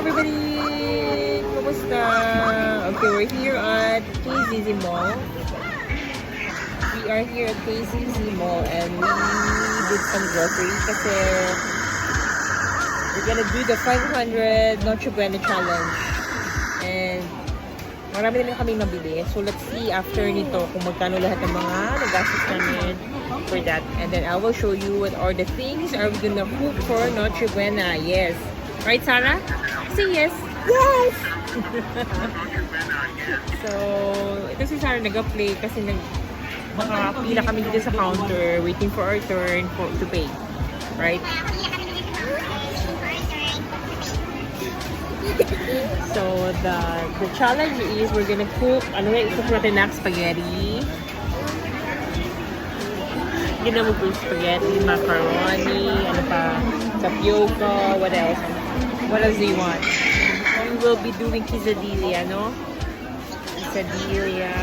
everybody! Kumusta? Okay, we're here at KZZ Mall. We are here at KZZ Mall and we did some groceries kasi we're gonna do the 500 Noche Buena challenge. And marami na kami nabili. So let's see after nito kung magkano lahat ng mga nagastos namin for that. And then I will show you what are the things are we gonna cook for Noche Buena. Yes. Right, Sarah? Say yes. Yes! So, ito si Sarah nag-play kasi makapila kami dito sa counter waiting for our turn to pay. Right? So, the challenge is we're gonna cook, i-cook natin na spaghetti. Gina mo po spaghetti, macaroni, tapioca, what else? What else do you want? We will be doing quesadilla, no? Quesadilla,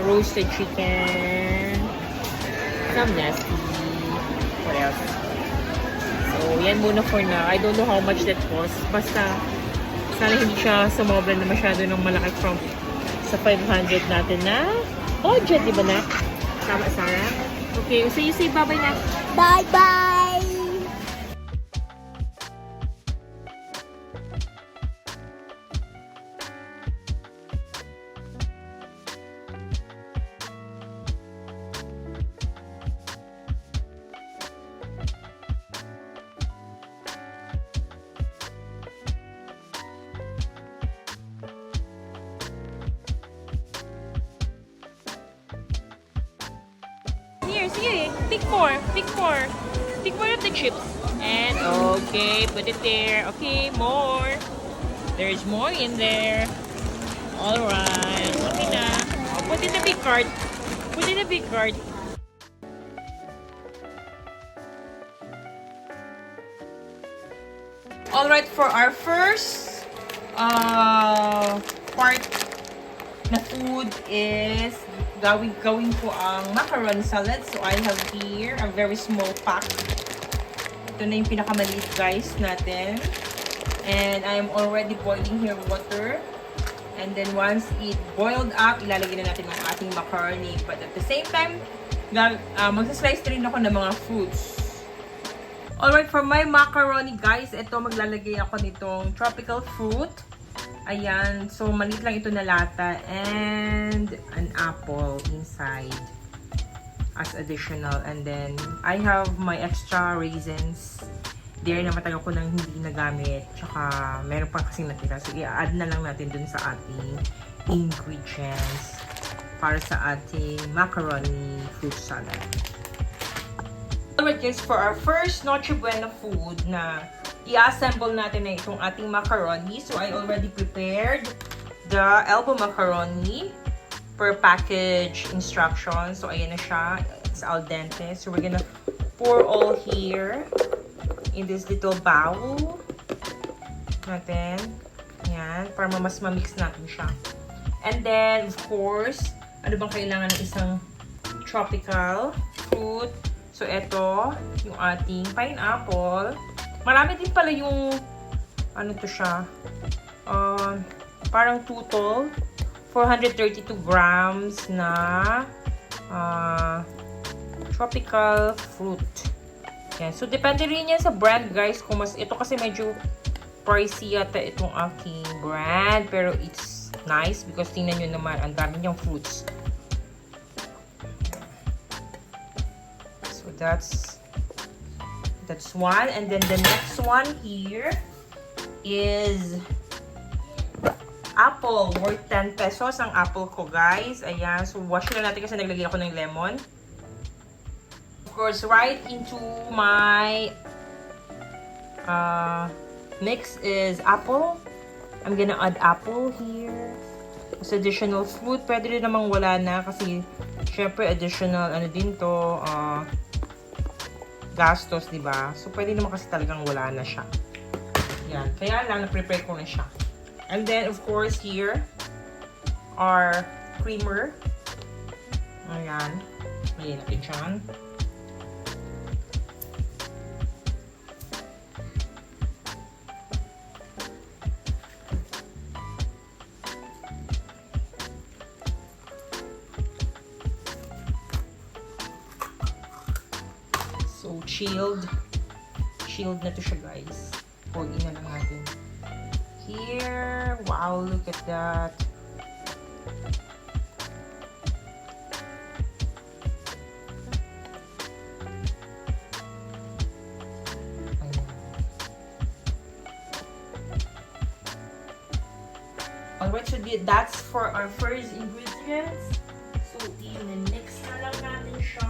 roasted chicken, some nasty, what else? So, yan muna for now. I don't know how much that costs. Basta, sana hindi siya sumobra na masyado ng malaki from sa 500 natin na budget, di ba na? Tama, Sarah? Okay, so you say bye-bye na. Bye-bye! Here, see, pick more of the chips. And okay, put it there. Okay, more. There's more in there. Alright, okay na. Put in the big cart. Put in the big cart. Alright, for our first part na food is gawin ko ang macaroni salad. So I have here a very small pack. Ito na yung pinakamaliit guys natin. And I am already boiling here water. And then once it boiled up, ilalagay na natin ang ating macaroni. But at the same time, magsaslice rin ako ng mga fruits. Alright, for my macaroni guys, ito maglalagay ako nitong tropical fruit. Ayan, so maliit lang ito na lata and an apple inside as additional. And then, I have my extra raisins there na matagal ko nang hindi nagamit. Tsaka, meron pa kasing natira. So, i-add na lang natin dun sa ating ingredients para sa ating macaroni fruit salad. Alright guys, for our first Noche Buena food na i-assemble natin na itong ating macaroni. So, I already prepared the elbow macaroni per package instruction. So, ayan na siya. It's al dente. So, we're gonna pour all here in this little bowl natin. Ayan. Para mas ma-mix natin siya. And then, of course, ano bang kailangan ng isang tropical fruit? So, ito, yung ating pineapple. Marami din pala yung, ano to siya, parang total, 432 grams na tropical fruit. Yan. So, depende rin yan sa brand, guys. Kung mas, ito kasi medyo pricey yata itong aking brand. Pero it's nice because tingnan nyo naman, ang dami niyang fruits. So, that's one. And then the next one here is apple. Worth 10 pesos ang apple ko, guys. Ayan. So, wash na natin kasi naglagay ako ng lemon. Of course, right into my mix is apple. I'm gonna add apple here. As additional fruit. Pwede rin namang wala na kasi syempre additional ano din to, gastos, di ba? So, pwede naman kasi talagang wala na siya. Yan. Kaya lang, na-prepare ko na siya. And then, of course, here, our creamer. Ayan. Ayan natin dyan. chilled. Chilled na to siya, guys. Pour in na lang natin. Here. Wow, look at that. Alright, so that's for our first ingredients. So, i-mix na lang natin siya.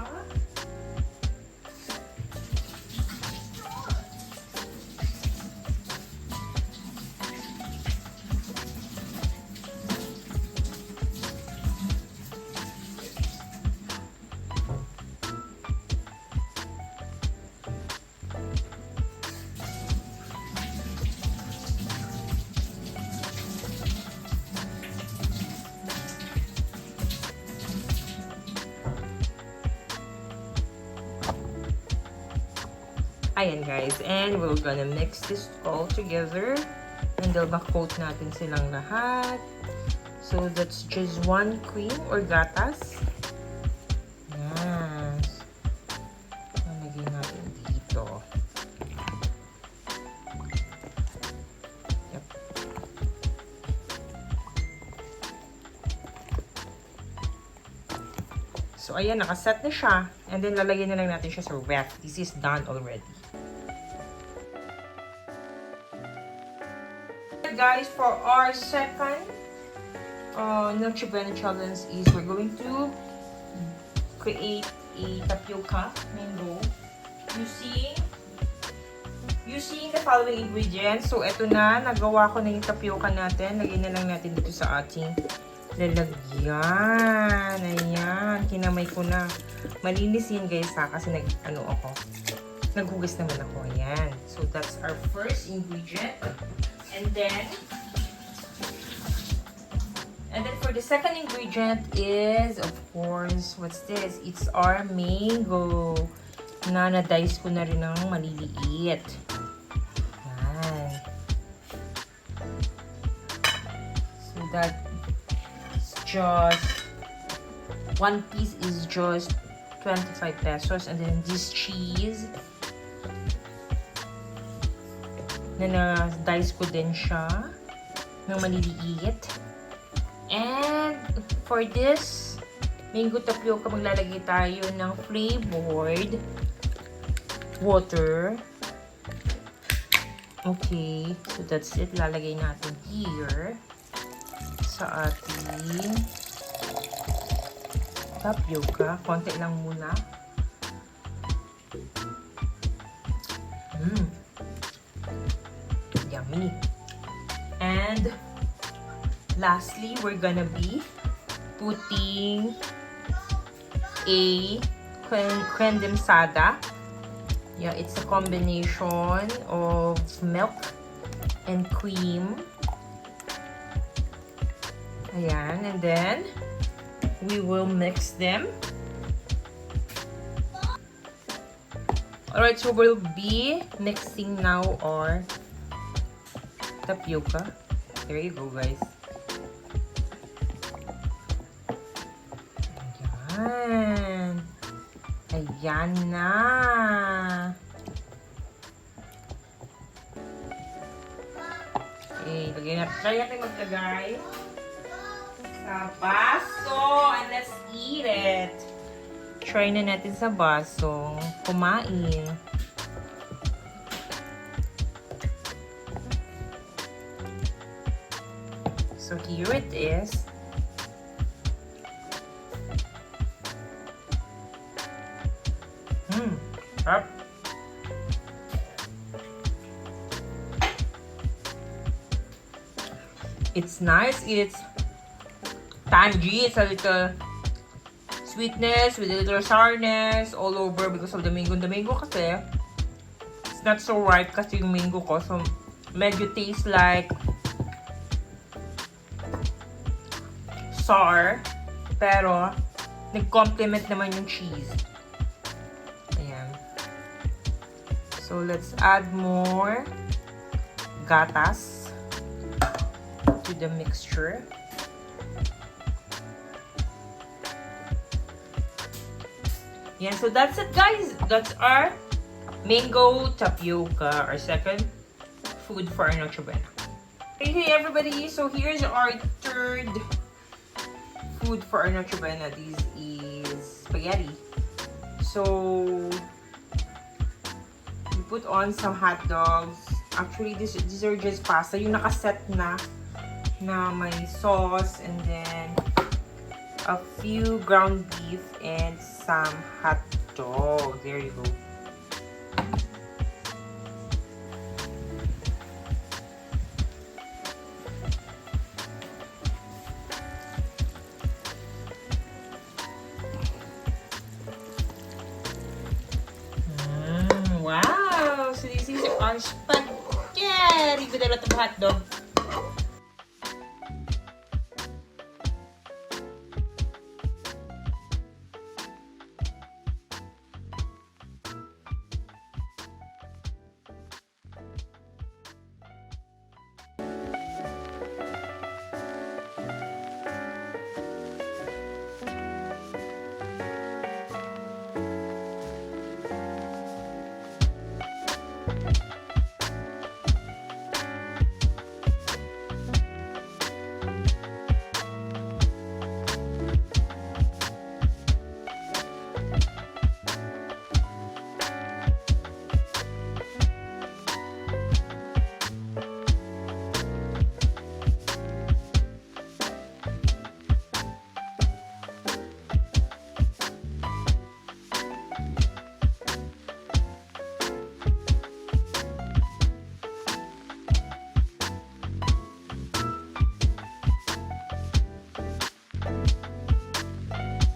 Ayan guys, and we're gonna mix this all together. And then coat natin silang lahat. So that's just 1 cream or gatas. Yes. Nalagay natin dito. Yep. So ayan, nakaset na siya. And then lalagyan na lang natin siya sa ref. This is done already. Guys, for our second Noche Buena challenge is we're going to create a tapioca mango using the following ingredients. So, eto na. Nagawa ko na yung tapioca natin. Lagyan na lang natin dito sa ating lalagyan. Ayan. Kinamay ko na. Malinis yan guys ha. Kasi naghugas naman ako. Ayan. So, that's our first ingredient. And then for the second ingredient is, of course, what's this? It's our mango. Na-dice ko na rin ng maliliit. Yan. So that's just, 1 piece is just 25 pesos. And then this cheese, na-dice ko din siya ng maliliit. And for this mango tapioca, maglalagay tayo ng flavored water. Okay, so that's it. Lalagay natin here sa ating tapioca. Konti lang muna. Yummy. And lastly, we're gonna be putting a creme densada. Yeah, it's a combination of milk and cream. Ayan, and then we will mix them. Alright, so we'll be mixing now our tapioca. There you go, guys. Ayan. Ayan na. Okay, try natin maglagay sa baso. And let's eat it. Try na natin sa baso. Kumain. So here it is. Up. It's nice. It's tangy. It's a little sweetness with a little sourness all over because of the mango. The mango kasi, it's not so ripe kasi yung mango ko. So, medyo taste like sour. Pero, nag-complement naman yung cheese. Ayan. So, let's add more gatas to the mixture. Yan, so that's it guys. That's our mango tapioca, our second food for our Noche Buena. Hey everybody, so here's our third food for our Noche Buena. This is spaghetti. So we put on some hot dogs. Actually, these are just pasta. Yung nakaset na may sauce, and then a few ground beef and some hot dog. There you go. Wow! So this is our spaghetti with a lot of hot dog.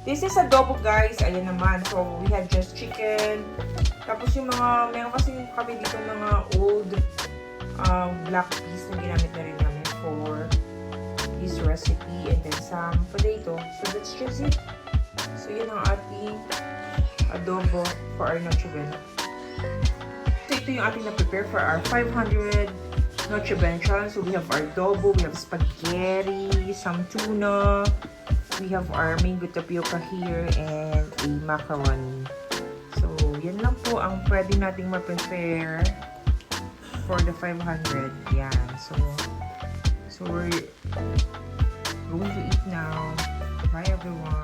This is adobo, guys. Ayan naman. So, we have just chicken. Tapos yung mga, meron kasi kami dito mga old black peas na ginamit na rin namin for this recipe. And then some potato. So, that's just it. So, yun ang ating adobo for our Noche Buena. So, ito yung ating na-prepare for our 500 Noche Buena challenge. So, we have our adobo, we have spaghetti, some tuna, we have our mango tapioca here, and a macaroni. So, yan lang po ang pwede nating ma-prepare for the 500. Yan. So we're going to eat now. Bye, everyone.